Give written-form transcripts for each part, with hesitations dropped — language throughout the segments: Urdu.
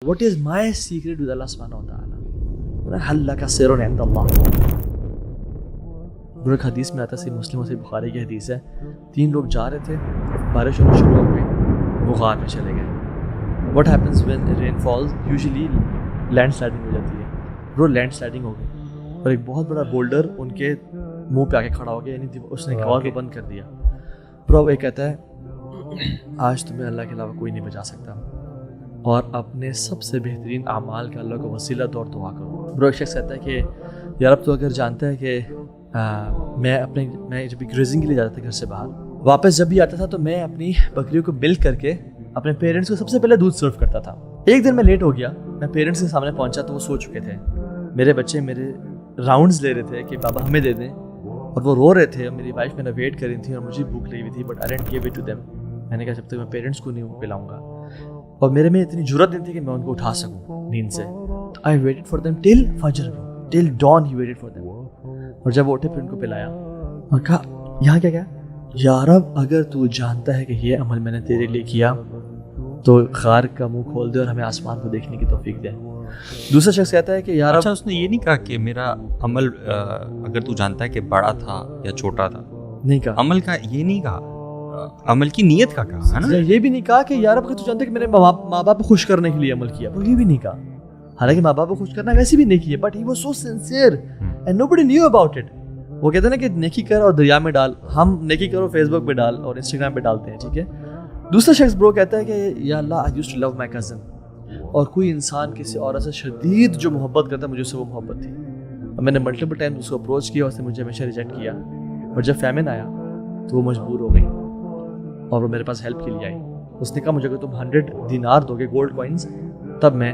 what is my secret with Allah subhanahu wa ta'ala? hal laka sirrun 'inda Allah. ایک حدیث میں آتا ہے، صحیح مسلم اور صحیح بخاری کی حدیث ہے، 3 لوگ جا رہے تھے، بارش ہونا شروع ہو گئی، وہ غار میں چلے گئے. What happens when rain falls? Usually land sliding ہو جاتی ہے. وہ لینڈ سلائڈنگ ہو گئی اور ایک بہت بڑا بولڈر ان کے منہ پہ آ کے کھڑا ہو گیا، یعنی اس نے غار کو بند کر دیا. برو یہ کہتا ہے آج تمہیں اللہ کے علاوہ کوئی نہیں بچا سکتا، اور اپنے سب سے بہترین اعمال کا اللہ کو وسیلہ طور دعا کرو. برو ایک شخص کہتا ہے کہ یار اب تو اگر جانتا ہے کہ میں جب گریزنگ کے لیے جاتا تھا گھر سے باہر، واپس جب بھی آتا تھا تو میں اپنی بکریوں کو ملک کر کے اپنے پیرنٹس کو سب سے پہلے دودھ سرو کرتا تھا. ایک دن میں لیٹ ہو گیا، میں پیرنٹس کے سامنے پہنچا تو وہ سو چکے تھے. میرے بچے میرے راؤنڈز لے رہے تھے کہ بابا ہمیں دے دیں، اور وہ رو رہے تھے. میری وائف میرا ویٹ کر رہی تھی اور مجھے بھوک لگی ہوئی تھی، but I didn't give it to them. میں نے کہا جب تک میں پیرنٹس کو نہیں پلاؤں گا، اور میرے میں اتنی جرأت نہیں تھی کہ میں ان کو اٹھا سکوں نیند سے. I waited for them till فجر، till dawn he waited for them. اور جب وہ اٹھے پھر ان کو پلایا. میں کہا یہاں کیا یا رب اگر تو جانتا ہے کہ یہ عمل میں نے تیرے لیے کیا تو غار کا منہ کھول دے اور ہمیں آسمان کو دیکھنے کی توفیق دے. دوسرا شخص کہتا ہے کہ یا رب، اچھا اس نے یہ نہیں کہا کہ میرا عمل اگر تو جانتا ہے کہ بڑا تھا یا چھوٹا تھا، نہیں کہا. عمل کا یہ نہیں کہا، عمل کی نیت کا کہا ہے نا. یہ بھی نہیں کہا کہ یا رب اگر تو جانتا ہے کہ میں نے ماں باپ کو خوش کرنے کے لیے عمل کیا، وہ یہ بھی نہیں کہا. حالانکہ ماں باپ کو خوش کرنا ویسے بھی نہیں کیا، but he was so sincere and nobody new about it. وہ کہتے ہیں نا کہ نیکی کر اور دریا میں ڈال. ہم نیکی کرو فیس بک پہ ڈال اور انسٹاگرام پہ ڈالتے ہیں، ٹھیک ہے. دوسرا شخص برو کہتا ہے کہ یا اللہ I used to love my cousin. اور کوئی انسان کسی عورت سے شدید جو محبت کرتا ہے، مجھے اس سے وہ محبت تھی، اور میں نے ملٹیپل ٹائم اس کو اپروچ کیا، اس نے مجھے ہمیشہ ریجیکٹ کیا. اور جب فیمن آیا تو وہ مجبور ہو گئی اور وہ میرے پاس ہیلپ کے لیے آئی. اس نے کہا مجھے اگر تم 100 دینار دو گے گولڈ کوائنس تب میں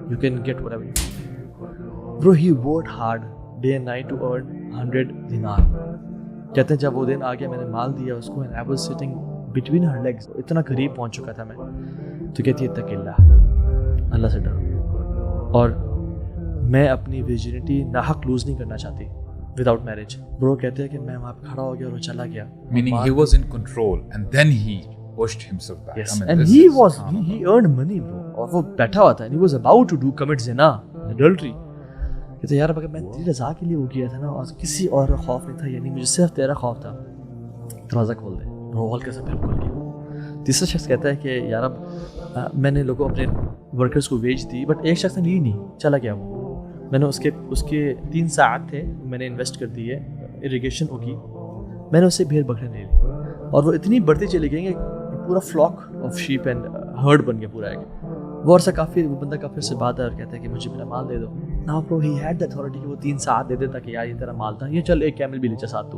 you can get whatever you want. Bro he worked hard day and night to earn 100 dinar. کہتے ہیں جب وہ دن آ گیا میں نے مال دیا اس کو، and I was sitting between her legs. اتنا قریب پہنچ چکا تھا میں. تو کہتی ہے اتق اللہ، اللہ سے ڈرو، اور میں اپنی ویرجنٹی ناحق لوز نہیں کرنا چاہتی وداؤٹ میرج. برو کہتے ہیں کہ میں وہاں پہ کھڑا ہو گیا اور وہ چلا گیا. Meaning he was in control and then he pushed himself back. Yes. I mean, And he earned money, bro. اور وہ بیٹھا ہوا تھا and he was about to commit zina, adultery. کہتے یار اگر میں تیری رضا کے لیے وہ کیا تھا نا، اور کسی اور کا خوف نہیں تھا، یعنی مجھے صرف تیرا خوف تھا، دروازہ کھول دے. وہ ہلکا سا پھر کھول گیا. تیسرا شخص کہتا ہے کہ یار اب میں نے لوگوں اپنے ورکرز کو ویج دی، بٹ ایک شخص نے لی نہیں، چلا گیا وہ. میں نے اس کے 3 ساعت تھے میں نے انویسٹ کر دی ہے اریگیشن ہوگی، میں نے اس سے بھیڑ بکرے لے لی، اور وہ اتنی بڑھتی چلی گئی کہ پورا flock of sheep and herd بن گیا پورا ایک. وہ عرصہ کافی، وہ بندہ کافی سے بات ہے اور کہتا ہے کہ مجھے میرا مال دے دو. نا برو ہی ہیڈ دا اتھارٹی کہ وہ 3 ساعت دے دیتا کہ یار یہ تیرا مال تھا، یہ چل ایک کیمل بھی لے جا ساتھ تو.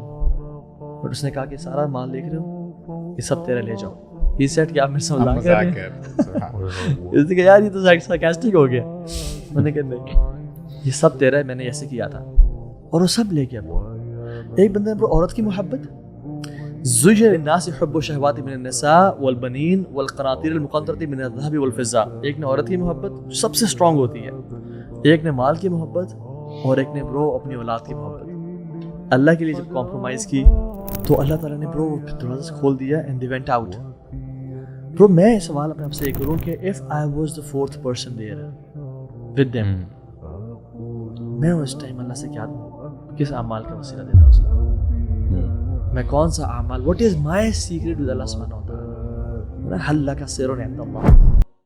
بٹ اس نے کہا کہ سارا مال دیکھ رہے ہو، یہ سب تیرا لے جاؤ. یہ سیٹ کیا میرے سے مذاق کر رہے ہیں؟ اس نے کہا یار یہ تو سارکاسٹک ہو گیا. میں نے کہا نہیں، یہ سب تیرا ہے، میں نے ایسے کیا تھا، اور وہ سب لے گیا. ایک بندے نے عورت کی محبت، زُيِّنَ لِلنَّاسِ حُبُّ الشَّهَوَاتِ مِنَ النِّسَاءِ وَالْبَنِينَ وَالْقَنَاطِيرِ الْمُقَنطَرَةِ مِنَ الذَّهَبِ وَالْفِضَّةِ. ایک نے عورت کی محبت جو سب سے اسٹرانگ ہوتی ہے، ایک نے مال کی محبت، اور ایک نے برو اپنی اولاد کی محبت. اللہ کے لیے جب کمپرومائز کی تو اللہ تعالیٰ نے برو دروازہ سے کھول دیا اینڈ دے وینٹ آؤٹ. برو میں سوال اپنے آپ سے یہ کروں کہ if I was the 4th person there with them، میں اس ٹائم اللہ سے کیا کس اعمال کا وسیلہ دیتا اس کو؟ میں کون سا اعمال، what is my secret with Allah subhanahu wa ta'ala؟ حل لك سر عند الله.